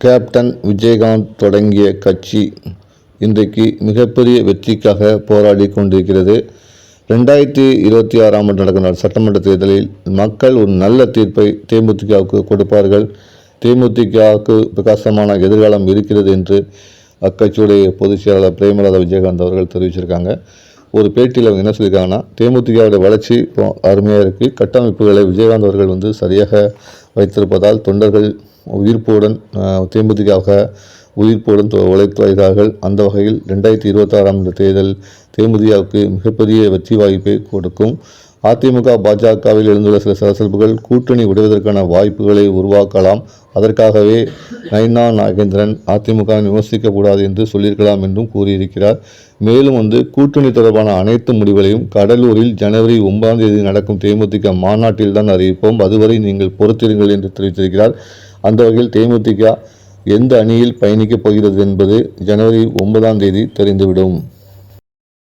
Captain Vijayakanth தொடங்கிய கட்சி இன்றைக்கு மிகப்பெரிய வெற்றிக்காக போராடி கொண்டிருக்கிறது. 2026 நடக்கிற சட்டமன்ற தேர்தலில் மக்கள் ஒரு நல்ல தீர்ப்பை தேமுதிகவுக்கு கொடுப்பார்கள். தேமுதிகவுக்கு பிரகாசமான எதிர்காலம் இருக்கிறது என்று அக்கட்சியுடைய பொதுச் செயலாளர் பிரேமலதா விஜயகாந்த் அவர்கள் தெரிவிச்சிருக்காங்க. ஒரு பேட்டியில் அவங்க என்ன சொல்லியிருக்காங்கன்னா, தேமுதிகவுடைய வளர்ச்சி இப்போ அருமையாக இருக்குது. கட்டமைப்புகளை விஜயகாந்த் அவர்கள் சரியாக வைத்திருப்பதால் தொண்டர்கள் உயிர்ப்புடன் தேமுதிகவுக்கு உயிர்ப்புடன் உழைத்து வருகிறார்கள். அந்த வகையில் 2026 தேர்தல் தேமுதிகவுக்கு மிகப்பெரிய வெற்றி வாய்ப்பை கொடுக்கும். அதிமுக பாஜகவில் எழுந்துள்ள சில சலசலப்புகள் கூட்டணி உடைவதற்கான வாய்ப்புகளை உருவாக்கலாம். அதற்காகவே நைனா நாகேந்திரன் அதிமுக விமர்சிக்கக்கூடாது என்று சொல்லியிருக்கலாம் என்றும் கூறியிருக்கிறார். மேலும் கூட்டணி தொடர்பான அனைத்து முடிவுகளையும் கடலூரில் ஜனவரி 9 நடக்கும் தேமுதிக மாநாட்டில் தான் அறிவிப்போம். அதுவரை நீங்கள் பொறுத்திருங்கள் என்று தெரிவித்திருக்கிறார். அந்த வகையில் தேமுதிக எந்த அணியில் பயணிக்கப் போகிறது என்பது ஜனவரி 9 தெரிந்துவிடும்.